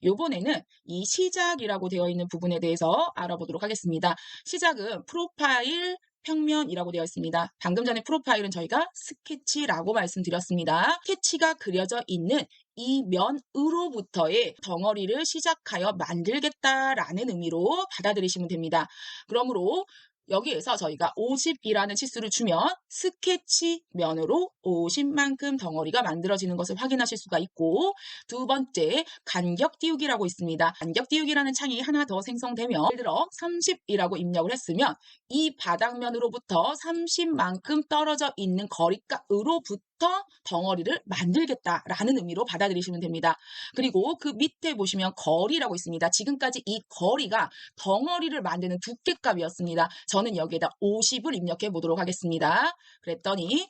요번에는 이 시작이라고 되어 있는 부분에 대해서 알아보도록 하겠습니다. 시작은 프로파일 평면이라고 되어 있습니다. 방금 전에 프로파일은 저희가 스케치라고 말씀드렸습니다. 스케치가 그려져 있는 이 면으로부터의 덩어리를 시작하여 만들겠다라는 의미로 받아들이시면 됩니다. 그러므로 여기에서 저희가 50이라는 치수를 주면 스케치 면으로 50만큼 덩어리가 만들어지는 것을 확인하실 수가 있고, 두 번째 간격 띄우기라고 있습니다. 간격 띄우기라는 창이 하나 더 생성되면, 예를 들어 30이라고 입력을 했으면 이 바닥면으로부터 30만큼 떨어져 있는 거리가으로부터 덩어리를 만들겠다라는 의미로 받아들이시면 됩니다. 그리고 그 밑에 보시면 거리라고 있습니다. 지금까지 이 거리가 덩어리를 만드는 두께값이었습니다. 저는 여기에다 50을 입력해 보도록 하겠습니다. 그랬더니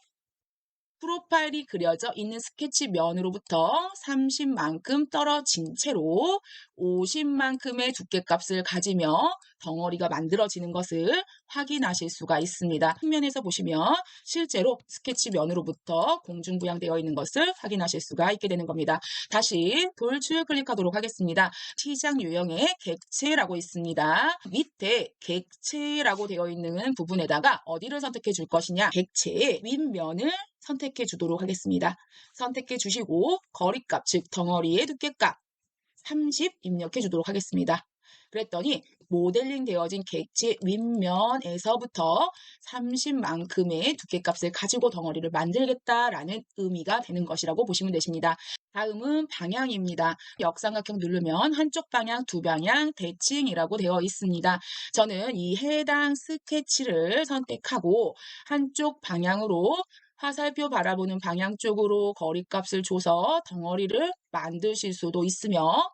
프로파일이 그려져 있는 스케치 면으로부터 30만큼 떨어진 채로 50만큼의 두께값을 가지며 덩어리가 만들어지는 것을 확인하실 수가 있습니다. 측면에서 보시면 실제로 스케치 면으로부터 공중부양되어 있는 것을 확인하실 수가 있게 되는 겁니다. 다시 돌출 클릭하도록 하겠습니다. 시작 유형의 객체라고 있습니다. 밑에 객체라고 되어 있는 부분에다가 어디를 선택해 줄 것이냐, 객체의 윗면을 선택해 주도록 하겠습니다. 선택해 주시고 거리값, 즉 덩어리의 두께값 30 입력해 주도록 하겠습니다. 그랬더니 모델링 되어진 객체 윗면에서부터 30만큼의 두께값을 가지고 덩어리를 만들겠다라는 의미가 되는 것이라고 보시면 되십니다. 다음은 방향입니다. 역삼각형 누르면 한쪽 방향, 두 방향, 대칭이라고 되어 있습니다. 저는 이 해당 스케치를 선택하고 한쪽 방향으로 화살표 바라보는 방향 쪽으로 거리값을 줘서 덩어리를 만드실 수도 있으며,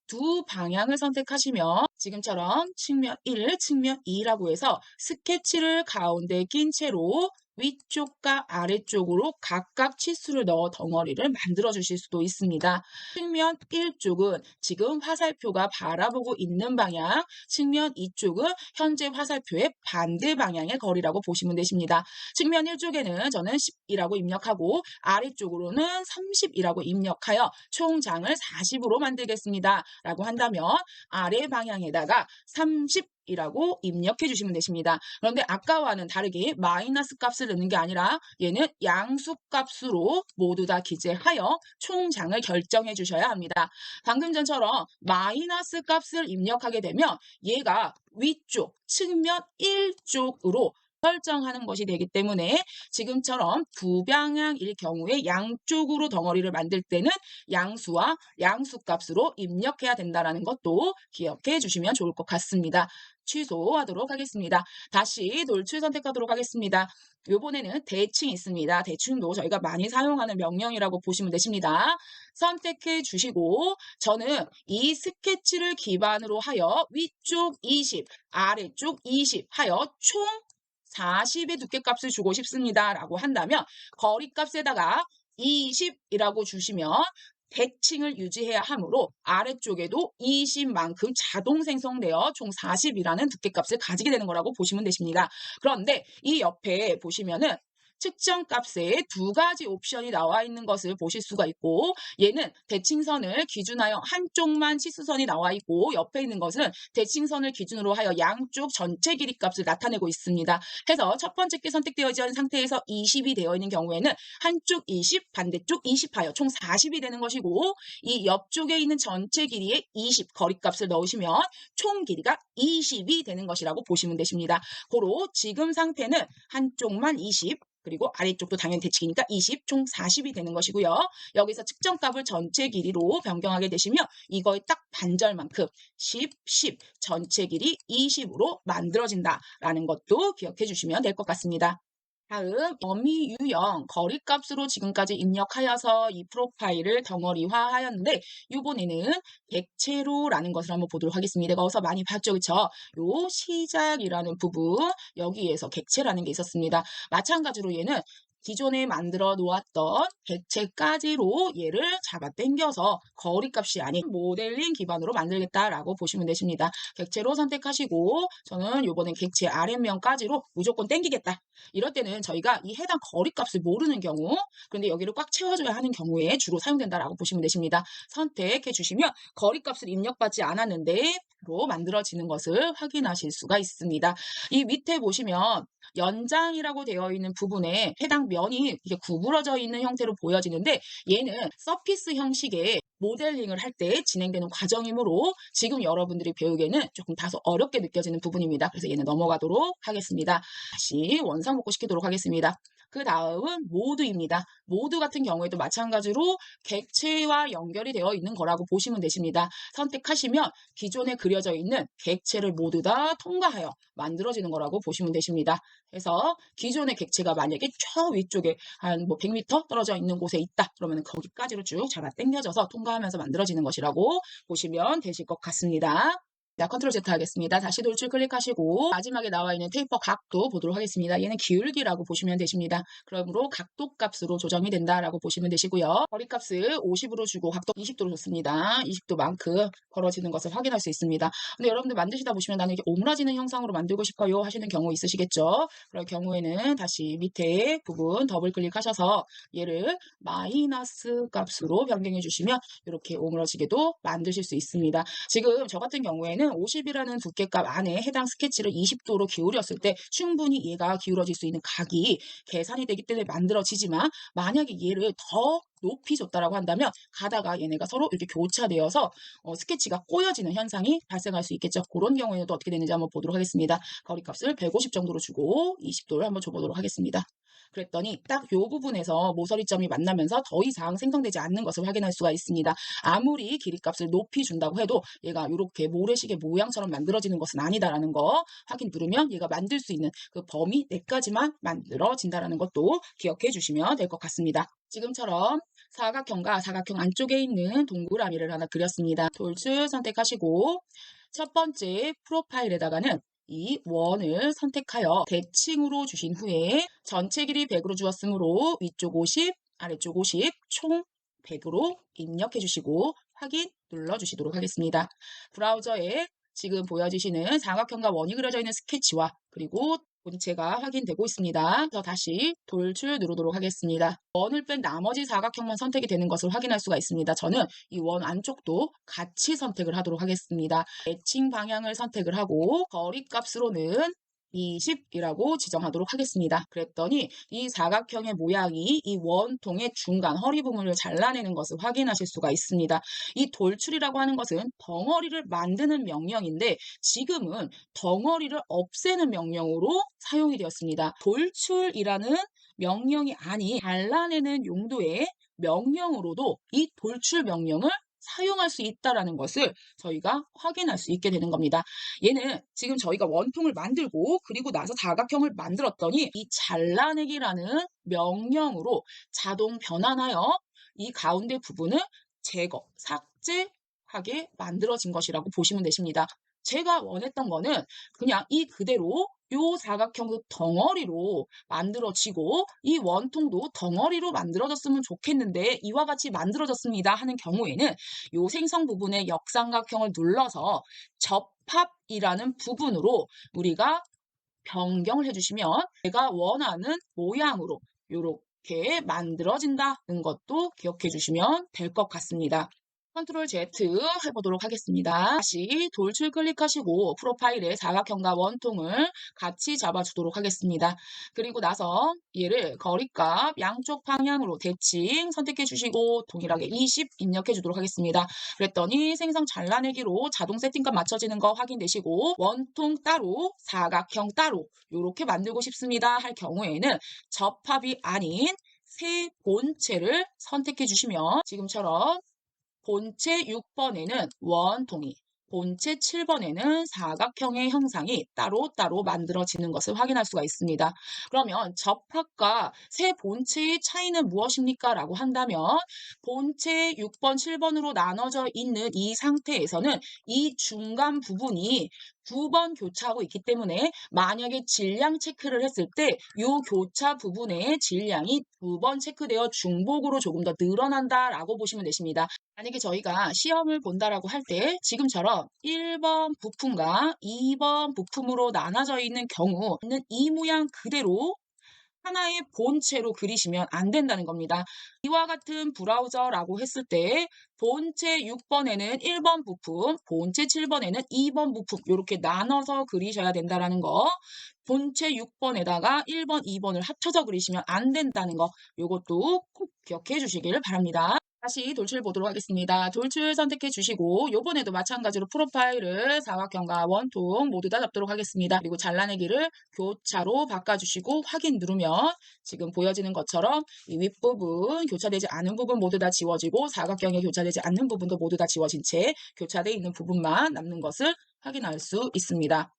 두 방향을 선택하시면 지금처럼 측면 1, 측면 2라고 해서 스케치를 가운데 낀 채로 위쪽과 아래쪽으로 각각 치수를 넣어 덩어리를 만들어 주실 수도 있습니다. 측면 1쪽은 지금 화살표가 바라보고 있는 방향, 측면 2쪽은 현재 화살표의 반대 방향의 거리라고 보시면 되십니다. 측면 1쪽에는 저는 10이라고 입력하고 아래쪽으로는 30이라고 입력하여 총장을 40으로 만들겠습니다 라고 한다면 아래 방향에다가 30이라고 입력해 주시면 되십니다. 그런데 아까와는 다르게 마이너스 값을 넣는 게 아니라 얘는 양수 값으로 모두 다 기재하여 총장을 결정해 주셔야 합니다. 방금 전처럼 마이너스 값을 입력하게 되면 얘가 위쪽 측면 1쪽으로 설정하는 것이 되기 때문에 지금처럼 두 방향일 경우에 양쪽으로 덩어리를 만들 때는 양수와 양수값으로 입력해야 된다는 것도 기억해 주시면 좋을 것 같습니다. 취소하도록 하겠습니다. 다시 돌출 선택하도록 하겠습니다. 이번에는 대칭이 있습니다. 대칭도 저희가 많이 사용하는 명령이라고 보시면 되십니다. 선택해 주시고 저는 이 스케치를 기반으로 하여 위쪽 20, 아래쪽 20 하여 총 40의 두께값을 주고 싶습니다 라고 한다면 거리값에다가 20이라고 주시면 대칭을 유지해야 하므로 아래쪽에도 20만큼 자동 생성되어 총 40이라는 두께값을 가지게 되는 거라고 보시면 되십니다. 그런데 이 옆에 보시면은 측정 값에 두 가지 옵션이 나와 있는 것을 보실 수가 있고, 얘는 대칭선을 기준하여 한쪽만 치수선이 나와 있고 옆에 있는 것은 대칭선을 기준으로 하여 양쪽 전체 길이 값을 나타내고 있습니다. 해서 첫 번째 게 선택되어 있는 상태에서 20이 되어 있는 경우에는 한쪽 20, 반대쪽 20 하여 총 40이 되는 것이고, 이 옆쪽에 있는 전체 길이에 20 거리값을 넣으시면 총 길이가 20이 되는 것이라고 보시면 되십니다. 고로 지금 상태는 한쪽만 20, 그리고 아래쪽도 당연히 대칭이니까 20, 총 40이 되는 것이고요. 여기서 측정값을 전체 길이로 변경하게 되시면 이거의 딱 반절만큼 10, 10, 전체 길이 20으로 만들어진다라는 것도 기억해 주시면 될 것 같습니다. 다음 범위 유형 거리값으로 지금까지 입력하여서 이 프로파일을 덩어리화하였는데, 이번에는 객체로라는 것을 한번 보도록 하겠습니다. 이거 어서 많이 봤죠, 그쵸? 요 시작이라는 부분, 여기에서 객체라는 게 있었습니다. 마찬가지로 얘는 기존에 만들어 놓았던 객체까지로 얘를 잡아 당겨서 거리값이 아닌 모델링 기반으로 만들겠다라고 보시면 되십니다. 객체로 선택하시고 저는 요번엔 객체 아랫면까지로 무조건 당기겠다. 이럴 때는 저희가 이 해당 거리값을 모르는 경우, 그런데 여기를 꽉 채워줘야 하는 경우에 주로 사용된다라고 보시면 되십니다. 선택해 주시면 거리값을 입력받지 않았는데 로 만들어지는 것을 확인하실 수가 있습니다. 이 밑에 보시면 연장이라고 되어 있는 부분에 해당 면이 이게 구부러져 있는 형태로 보여지는데 얘는 서피스 형식의 모델링을 할 때 진행되는 과정이므로 지금 여러분들이 배우기에는 조금 다소 어렵게 느껴지는 부분입니다. 그래서 얘는 넘어가도록 하겠습니다. 다시 원상 복구시키도록 하겠습니다. 그 다음은 모드입니다. 모드 같은 경우에도 마찬가지로 객체와 연결이 되어 있는 거라고 보시면 되십니다. 선택하시면 기존에 그려져 있는 객체를 모두 다 통과하여 만들어지는 거라고 보시면 되십니다. 그래서 기존의 객체가 만약에 저 위쪽에 한 100m 떨어져 있는 곳에 있다. 그러면 거기까지로 쭉 잡아 당겨져서 통과하면서 만들어지는 것이라고 보시면 되실 것 같습니다. 자, 컨트롤 Z 하겠습니다. 다시 돌출 클릭하시고 마지막에 나와 있는 테이퍼 각도 보도록 하겠습니다. 얘는 기울기라고 보시면 되십니다. 그러므로 각도 값으로 조정이 된다라고 보시면 되시고요. 거리값을 50으로 주고 각도 20도로 줬습니다. 20도만큼 벌어지는 것을 확인할 수 있습니다. 근데 여러분들 만드시다 보시면 나는 이렇게 오므라지는 형상으로 만들고 싶어요 하시는 경우 있으시겠죠? 그럴 경우에는 다시 밑에 부분 더블 클릭하셔서 얘를 마이너스 값으로 변경해 주시면 이렇게 오므라지게도 만드실 수 있습니다. 지금 저 같은 경우에는 50이라는 두께값 안에 해당 스케치를 20도로 기울였을 때 충분히 얘가 기울어질 수 있는 각이 계산이 되기 때문에 만들어지지만 만약에 얘를 더 높이 줬다라고 한다면 가다가 얘네가 서로 이렇게 교차되어서 스케치가 꼬여지는 현상이 발생할 수 있겠죠. 그런 경우에는 또 어떻게 되는지 한번 보도록 하겠습니다. 거리값을 150 정도로 주고 20도를 한번 줘보도록 하겠습니다. 그랬더니 딱 이 부분에서 모서리점이 만나면서 더 이상 생성되지 않는 것을 확인할 수가 있습니다. 아무리 길이값을 높이 준다고 해도 얘가 이렇게 모래시계 모양처럼 만들어지는 것은 아니다라는 거 확인 누르면 얘가 만들 수 있는 그 범위 내까지만 만들어진다라는 것도 기억해 주시면 될 것 같습니다. 지금처럼 사각형과 사각형 안쪽에 있는 동그라미를 하나 그렸습니다. 돌출 선택하시고 첫 번째 프로파일에다가는 이 원을 선택하여 대칭으로 주신 후에 전체 길이 100으로 주었으므로 위쪽 50, 아래쪽 50, 총 100으로 입력해 주시고 확인 눌러주시도록 하겠습니다. 브라우저에 지금 보여지시는 사각형과 원이 그려져 있는 스케치와 그리고 본체가 확인되고 있습니다. 그래서 다시 돌출 누르도록 하겠습니다. 원을 뺀 나머지 사각형만 선택이 되는 것을 확인할 수가 있습니다. 저는 이 원 안쪽도 같이 선택을 하도록 하겠습니다. 매칭 방향을 선택을 하고 거리값으로는 20이라고 지정하도록 하겠습니다. 그랬더니 이 사각형의 모양이 이 원통의 중간 허리 부분을 잘라내는 것을 확인하실 수가 있습니다. 이 돌출이라고 하는 것은 덩어리를 만드는 명령인데 지금은 덩어리를 없애는 명령으로 사용이 되었습니다. 돌출이라는 명령이 아닌 잘라내는 용도의 명령으로도 이 돌출 명령을 사용할 수 있다는 것을 저희가 확인할 수 있게 되는 겁니다. 얘는 지금 저희가 원통을 만들고 그리고 나서 사각형을 만들었더니 이 잘라내기라는 명령으로 자동 변환하여 이 가운데 부분을 제거, 삭제하게 만들어진 것이라고 보시면 되십니다. 제가 원했던 거는 그냥 이 그대로 요 사각형도 덩어리로 만들어지고 이 원통도 덩어리로 만들어졌으면 좋겠는데 이와 같이 만들어졌습니다 하는 경우에는 요 생성 부분의 역삼각형을 눌러서 접합이라는 부분으로 우리가 변경을 해주시면 제가 원하는 모양으로 이렇게 만들어진다는 것도 기억해 주시면 될 것 같습니다. 컨트롤 Z 해보도록 하겠습니다. 다시 돌출 클릭하시고 프로파일에 사각형과 원통을 같이 잡아주도록 하겠습니다. 그리고 나서 얘를 거리값 양쪽 방향으로 대칭 선택해 주시고 동일하게 20 입력해 주도록 하겠습니다. 그랬더니 생성 잘라내기로 자동 세팅값 맞춰지는 거 확인되시고 원통 따로 사각형 따로 이렇게 만들고 싶습니다 할 경우에는 접합이 아닌 새 본체를 선택해 주시면 지금처럼 본체 6번에는 원통이 본체 7번에는 사각형의 형상이 따로따로 만들어지는 것을 확인할 수가 있습니다. 그러면 접합과 세 본체의 차이는 무엇입니까? 라고 한다면 본체 6번, 7번으로 나눠져 있는 이 상태에서는 이 중간 부분이 2번 교차하고 있기 때문에 만약에 질량 체크를 했을 때 이 교차 부분의 질량이 2번 체크되어 중복으로 조금 더 늘어난다라고 보시면 되십니다. 만약에 저희가 시험을 본다라고 할 때 지금처럼 1번 부품과 2번 부품으로 나눠져 있는 경우는 이 모양 그대로 하나의 본체로 그리시면 안 된다는 겁니다. 이와 같은 브라우저라고 했을 때 본체 6번에는 1번 부품, 본체 7번에는 2번 부품 이렇게 나눠서 그리셔야 된다는 거. 본체 6번에다가 1번, 2번을 합쳐서 그리시면 안 된다는 거. 이것도 꼭 기억해 주시길 바랍니다. 다시 돌출 보도록 하겠습니다. 돌출 선택해 주시고 요번에도 마찬가지로 프로파일을 사각형과 원통 모두 다 잡도록 하겠습니다. 그리고 잘라내기를 교차로 바꿔주시고 확인 누르면 지금 보여지는 것처럼 이 윗부분 교차되지 않은 부분 모두 다 지워지고 사각형에 교차되지 않는 부분도 모두 다 지워진 채 교차되어 있는 부분만 남는 것을 확인할 수 있습니다.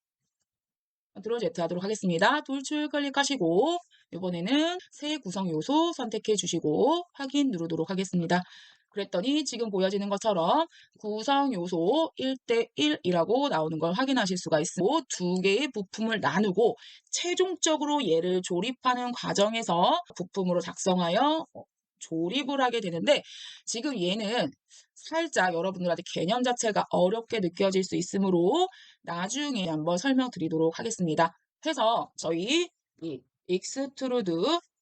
컨트롤 Z 하도록 하겠습니다. 돌출 클릭하시고 이번에는 새 구성 요소 선택해 주시고 확인 누르도록 하겠습니다. 그랬더니 지금 보여지는 것처럼 구성 요소 1대1이라고 나오는 걸 확인하실 수가 있고 두 개의 부품을 나누고 최종적으로 얘를 조립하는 과정에서 부품으로 작성하여 조립을 하게 되는데 지금 얘는 살짝 여러분들한테 개념 자체가 어렵게 느껴질 수 있으므로 나중에 한번 설명드리도록 하겠습니다. 해서 저희 이 익스트루드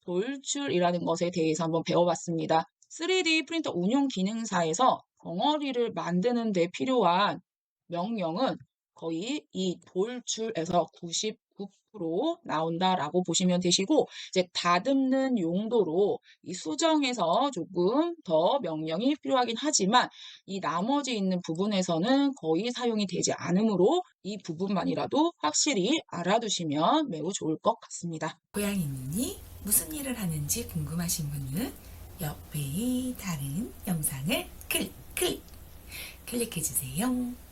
돌출이라는 것에 대해서 한번 배워봤습니다. 3D 프린터 운용 기능사에서 덩어리를 만드는 데 필요한 명령은 거의 이 돌출에서 99% 나온다라고 보시면 되시고 이제 다듬는 용도로 이 수정에서 조금 더 명령이 필요하긴 하지만 이 나머지 있는 부분에서는 거의 사용이 되지 않으므로 이 부분만이라도 확실히 알아두시면 매우 좋을 것 같습니다. 고양이 눈이 무슨 일을 하는지 궁금하신 분은 옆의 다른 영상을 클릭해주세요.